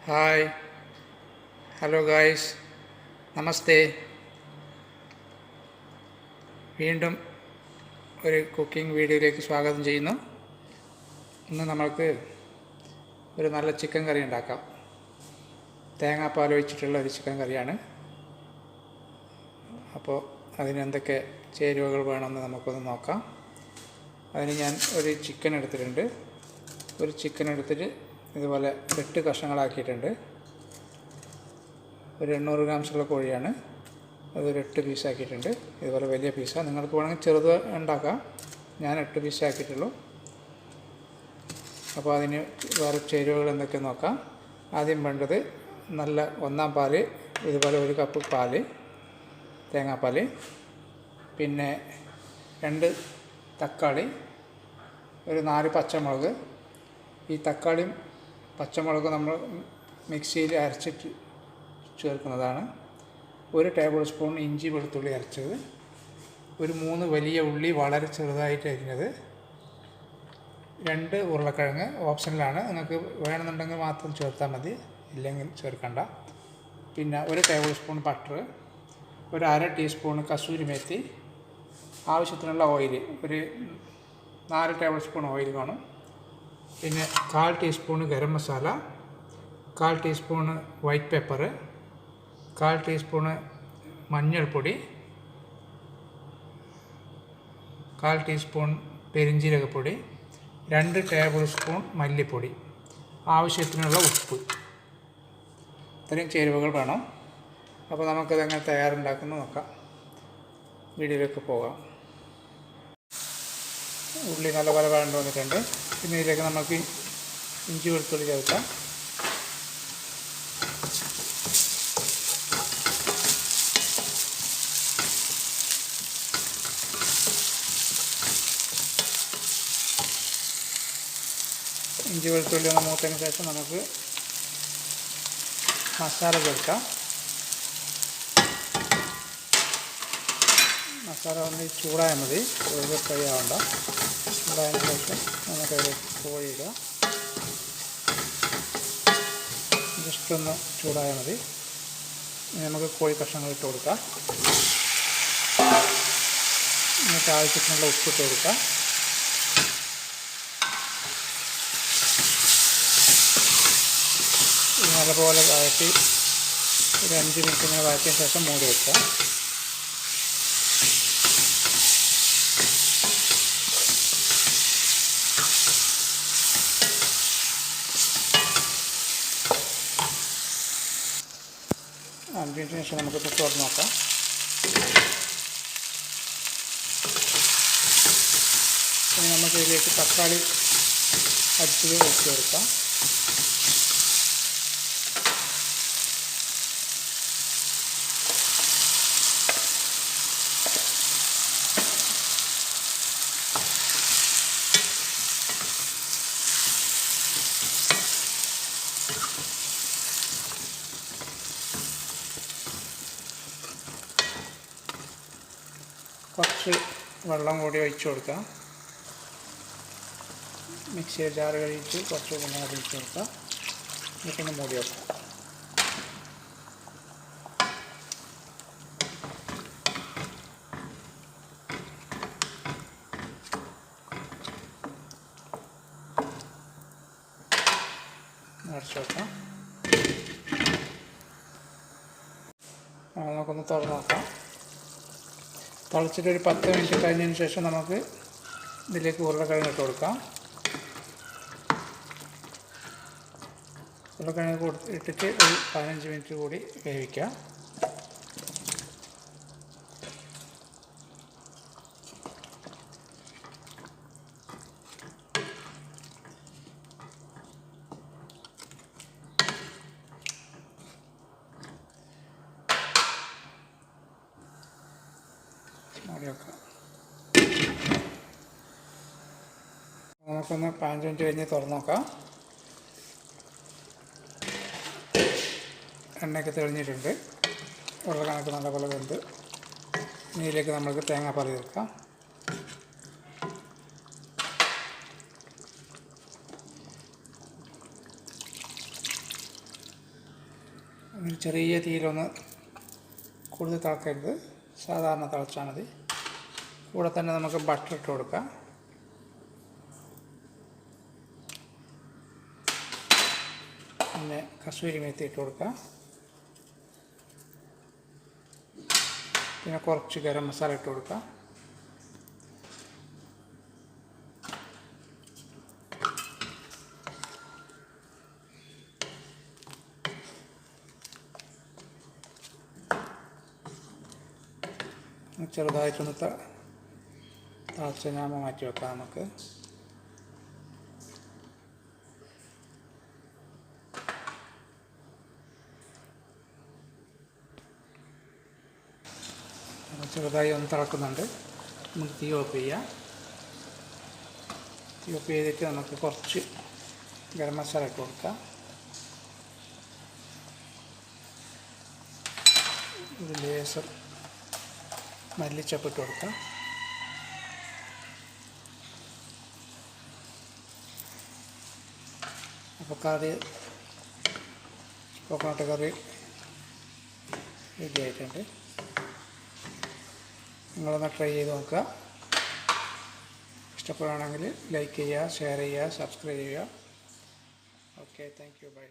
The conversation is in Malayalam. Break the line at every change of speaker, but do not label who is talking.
ഹായ്, ഹലോ ഗായ്സ്, നമസ്തേ. വീണ്ടും ഒരു കുക്കിംഗ് വീഡിയോയിലേക്ക് സ്വാഗതം ചെയ്യുന്നു. ഇന്ന് നമ്മൾക്ക് ഒരു നല്ല ചിക്കൻ കറി ഉണ്ടാക്കാം. തേങ്ങാപ്പാൽ ഒഴിച്ചിട്ടുള്ള ഒരു ചിക്കൻ കറിയാണ്. അപ്പോൾ അതിന് എന്തൊക്കെ ചേരുവകൾ വേണമെന്ന് നമുക്കൊന്ന് നോക്കാം. അതിന് ഞാൻ ഒരു ചിക്കൻ എടുത്തിട്ടുണ്ട്. ഒരു ചിക്കൻ എടുത്തിട്ട് ഇതുപോലെ 8 കഷ്ണങ്ങളാക്കിയിട്ടുണ്ട്. ഒരു 800 ഗ്രാംസുള്ള കോഴിയാണ്. അതൊരു 8 പീസാക്കിയിട്ടുണ്ട്. ഇതുപോലെ വലിയ പീസാണ്. നിങ്ങൾക്ക് വേണമെങ്കിൽ ചെറുത് ഉണ്ടാക്കാം. ഞാൻ 8 പീസാക്കിയിട്ടുള്ളൂ. അപ്പോൾ അതിന് വേറെ ചേരുവകൾ എന്തൊക്കെ നോക്കാം. ആദ്യം വേണ്ടത് നല്ല ഒന്നാം പാല്, ഇതുപോലെ 1 കപ്പ് പാല്, തേങ്ങാപ്പാൽ, പിന്നെ 2 തക്കാളി, ഒരു 4 പച്ചമുളക്. ഈ തക്കാളിയും പച്ചമുളകും നമ്മൾ മിക്സിയിൽ അരച്ചിട്ട് ചേർക്കുന്നതാണ്. 1 ടേബിൾ സ്പൂൺ ഇഞ്ചി വെളുത്തുള്ളി അരച്ചത്, ഒരു 3 വലിയ ഉള്ളി വളരെ ചെറുതായിട്ട് അരിഞ്ഞത്, 2 ഉരുളക്കിഴങ്ങ് ഓപ്ഷനിലാണ്. നിങ്ങൾക്ക് വേണമെന്നുണ്ടെങ്കിൽ മാത്രം ചേർത്താൽ മതി, ഇല്ലെങ്കിൽ ചേർക്കണ്ട. പിന്നെ 1 ടേബിൾ സ്പൂൺ ബട്ടർ, ഒരു 1/2 ടീസ്പൂൺ കസൂരി മേത്തി, ആവശ്യത്തിനുള്ള ഓയിൽ, ഒരു 4 ടേബിൾ സ്പൂൺ ഓയിൽ വേണം. പിന്നെ 1/4 teaspoon garam masala, 1/4 teaspoon white pepper, 1/4 teaspoon മഞ്ഞൾപ്പൊടി, 1/4 ടീസ്പൂൺ പെരിഞ്ജീരകപ്പൊടി, 2 ടേബിൾ സ്പൂൺ മല്ലിപ്പൊടി, ആവശ്യത്തിനുള്ള ഉപ്പ്. ഇത്രയും ചേരുവകൾ വേണം. അപ്പോൾ നമുക്കതെങ്ങനെ തയ്യാറുണ്ടാക്കുന്നത് നോക്കാം. വീഡിയോയിലേക്ക് പോകാം. ഉള്ളി നല്ലപോലെ വഴണ്ട് വന്നിട്ടുണ്ട്. പിന്നെ ഇതിലേക്ക് നമുക്ക് ഇഞ്ചി വെളുത്തുള്ളി ചേർക്കാം. ഇഞ്ചി വെളുത്തുള്ളി ഒന്ന് മൂത്തതിന് ശേഷം നമുക്ക് മസാല ചേർക്കാം. മസാല ഒന്ന് ചൂടായാൽ മതി, കൂടുതൽ ഫ്രൈ ആവണ്ട. ചൂടായതിന് ശേഷം നമുക്കതിൽ കോഴി ഇടുക. ജസ്റ്റ് ഒന്ന് ചൂടായാൽ മതി. നമുക്ക് കോഴി കഷ്ണങ്ങൾ ഇട്ട് കൊടുക്കാം. എന്നിട്ട് ആവശ്യത്തിനുള്ള ഉപ്പിട്ട് കൊടുക്കാം. നല്ലപോലെ വഴറ്റി ഒരു 5 മിനിറ്റ് ഇങ്ങനെ വഴറ്റിയതിന് ശേഷം മൂടി വയ്ക്കാം. അതിന് ശേഷം നമുക്കിപ്പോൾ തുറന്ന് നോക്കാം. ഇനി നമുക്ക് ഇതിലേക്ക് തക്കാളി അടിച്ചത് ഒഴിച്ച് കൊടുക്കാം. കുറച്ച് വെള്ളം കൂടി ഒഴിച്ച് കൊടുക്കാം. മിക്സിയിൽ ജാറ് കഴിച്ച് കുറച്ച് വെള്ളം കൂടി ഒഴിച്ച് കൊടുക്കാം. എന്നിട്ടൊന്ന് മൂടി വെക്കാം. അടച്ച് വെക്കാം. നമുക്കൊന്ന് തുറന്ന് നോക്കാം. തിളച്ചിട്ട് ഒരു 10 മിനിറ്റ് കഴിഞ്ഞതിന് ശേഷം നമുക്ക് ഇതിലേക്ക് ഉരുളക്കിഴങ്ങ് ഇട്ട് കൊടുക്കാം. ഉരുളക്കിഴങ്ങ് ഇട്ടിട്ട് ഒരു 15 മിനിറ്റ് കൂടി വേവിക്കാം. മൂടി വെക്കാം. നമുക്കൊന്ന് 15 മിനിറ്റ് കഴിഞ്ഞ് തുറന്ന് നോക്കാം. എണ്ണയൊക്കെ തെളിഞ്ഞിട്ടുണ്ട്. ഉരുളക്കിഴങ്ങ് നല്ലപോലെ വെന്ത്. ഇതിലേക്ക് നമുക്ക് തേങ്ങാപ്പാൽ ചേർക്കാം. ചെറിയ തീയിലൊന്ന് കൂടുതൽ തിളക്കരുത്, സാധാരണ തിളച്ചാൽ മതി. കൂടെ തന്നെ നമുക്ക് ബട്ടർ ഇട്ട് കൊടുക്കാം. പിന്നെ കസൂരി മേത്തി ഇട്ട് കൊടുക്കാം. പിന്നെ കുറച്ച് ഗരം മസാല ഇട്ട് കൊടുക്കാം. ചെറുതായിട്ടൊന്ന് തിളച്ച് ഞാമ്പ മാറ്റി വെക്കാം നമുക്ക്. ചെറുതായി ഒന്ന് തിളക്കുന്നുണ്ട്. നമുക്ക് തീ ഓഫ് ചെയ്യാം. തീ ഓഫ് ചെയ്തിട്ട് നമുക്ക് കുറച്ച് ഗരം മസാല ഇട്ട് കൊടുക്കാം. ഒരു ലേശം മല്ലിച്ചപ്പ് ഇട്ട് കൊടുക്കാം. അപ്പോൾ കോക്കനട്ട് കറി റെഡി ആയിട്ടുണ്ട്. നിങ്ങളൊന്ന് ട്രൈ ചെയ്ത് നോക്കുക. ഇഷ്ടപ്പെടുകയാണെങ്കിൽ ലൈക്ക് ചെയ്യുക, ഷെയർ ചെയ്യുക, സബ്സ്ക്രൈബ് ചെയ്യുക. Okay, thank you, by.